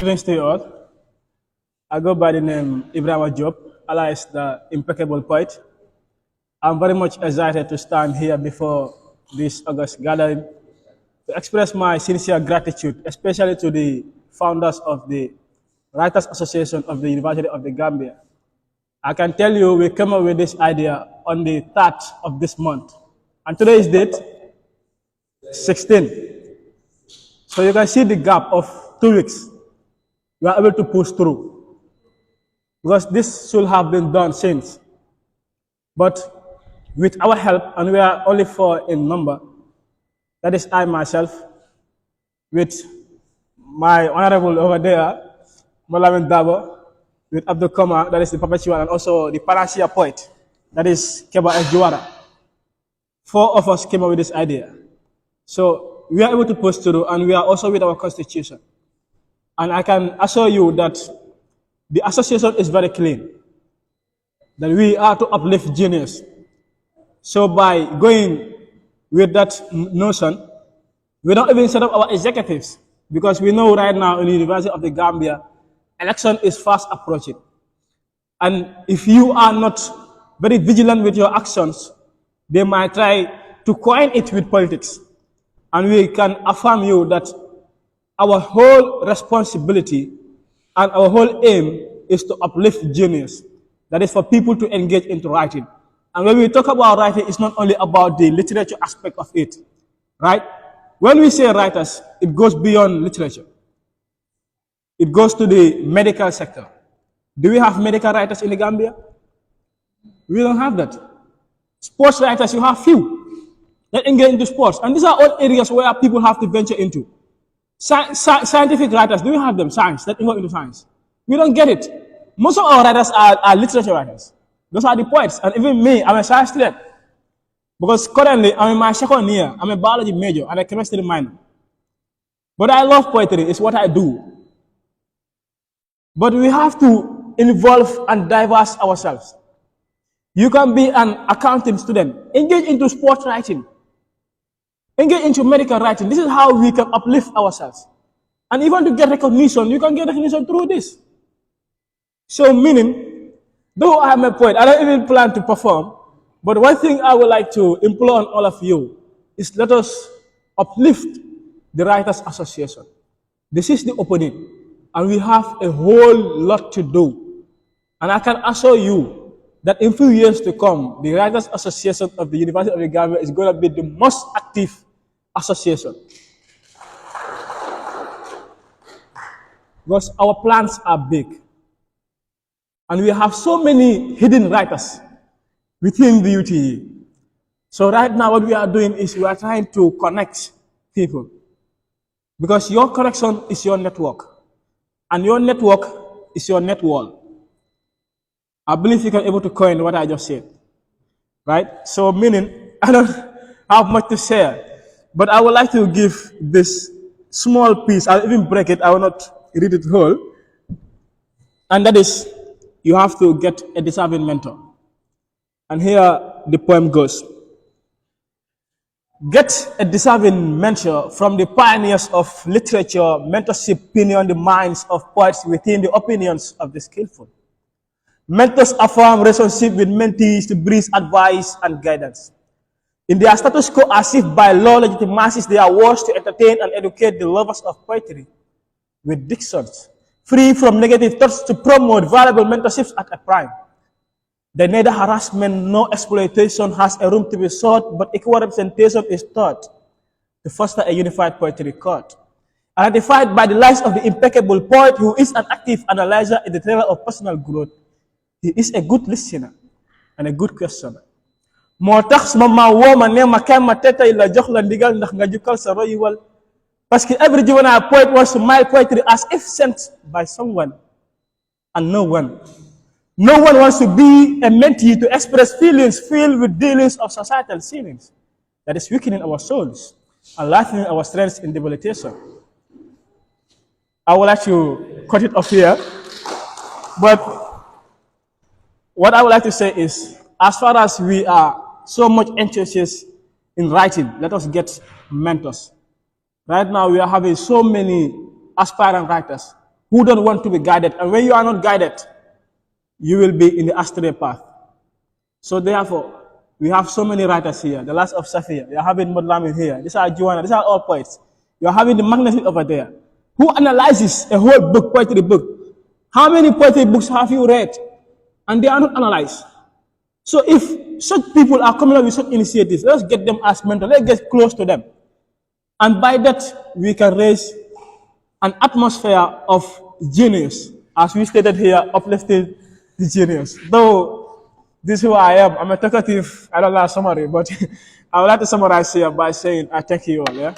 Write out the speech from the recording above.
Greetings to you all. I go by the name Ibrahim Job, alias the Impeccable Poet. I'm very much excited to stand here before this August gathering to express my sincere gratitude, especially to the founders of the Writers Association of the University of the Gambia. I can tell you we came up with this idea on the 3rd of this month. And today's date, 16. So you can see the gap of 2 weeks. We are able to push through. Because this should have been done since. But with our help, and we are only 4 in number, that is I myself, with my honorable over there, Molamin Dabo, with Abdul Koma, that is the perpetual, and also the Parasia poet, that is Keba S. Juara. 4 of us came up with this idea. So we are able to push through, and we are also with our constitution. And I can assure you that the association is very clean, that we are to uplift genius. So by going with that notion, we don't even set up our executives, because we know right now in the University of the Gambia, election is fast approaching. And if you are not very vigilant with your actions, they might try to coin it with politics. And we can affirm you that our whole responsibility and our whole aim is to uplift genius. That is for people to engage into writing. And when we talk about writing, it's not only about the literature aspect of it, right? When we say writers, it goes beyond literature. It goes to the medical sector. Do we have medical writers in the Gambia? We don't have that. Sports writers, you have few that engage into sports. And these are all areas where people have to venture into. Scientific writers, do we have them? Science, that involve into science. We don't get it. Most of our writers are literature writers. Those are the poets. And even me, I'm a science student. Because currently, I'm in my second year. I'm a biology major and a chemistry minor. But I love poetry. It's what I do. But we have to involve and diverse ourselves. You can be an accounting student. Engage into sports writing. Engage into medical writing. This is how we can uplift ourselves. And even to get recognition, you can get recognition through this. So meaning, though I am a poet, I don't even plan to perform, but one thing I would like to implore on all of you is let us uplift the Writers Association. This is the opening, and we have a whole lot to do. And I can assure you that in few years to come, the Writers Association of the University of the Gambia is going to be the most active association. Because our plans are big. And we have so many hidden writers within the UTE. So right now what we are doing is we are trying to connect people. Because your connection is your network. And your network is your net wall. I believe you can be able to coin what I just said. Right? So meaning, I don't have much to share. But I would like to give this small piece. I'll even break it. I will not read it whole. And that is, you have to get a deserving mentor. And here the poem goes. Get a deserving mentor from the pioneers of literature, mentorship pinion the minds of poets within the opinions of the skillful. Mentors affirm relationship with mentees to bring advice and guidance. In their status quo, as if by law legitimizes their words to entertain and educate the lovers of poetry with dictions, free from negative thoughts to promote valuable mentorships at a prime. The neither harassment nor exploitation has a room to be sought, but equal representation is taught to foster a unified poetry court. Identified by the lives of the impeccable poet who is an active analyzer in the trailer of personal growth, he is a good listener and a good questioner. Moo tax ma woo ma ne ma kay ma tetay la jox la ndigal ndax nga jukkal sa royiwal. Parce que every juvenile poet wants to mile poetry as if sent by someone and no one. No one wants to be a mentee to express feelings filled with dealings of societal ceilings that is weakening our souls and lightening our strengths in debilitation. I would like to cut it off here, but what I would like to say is, as far as we are so much interested in writing, let us get mentors. Right now, we are having so many aspiring writers, who don't want to be guided. And when you are not guided, you will be in the astray path. So therefore, we have so many writers here. The last of Safia. You're having Modlamin here. These are Joanna. These are all poets. You're having the magnetic over there. Who analyzes a whole book, poetry book? How many poetry books have you read? And they are not analyzed. So if such people are coming up with such initiatives, let's get them as mentors. Let's get close to them. And by that, we can raise an atmosphere of genius. As we stated here, uplifting the genius. Though this is who I am. I'm a talkative, I don't like summary, but I would like to summarize here by saying I thank you all. Yeah.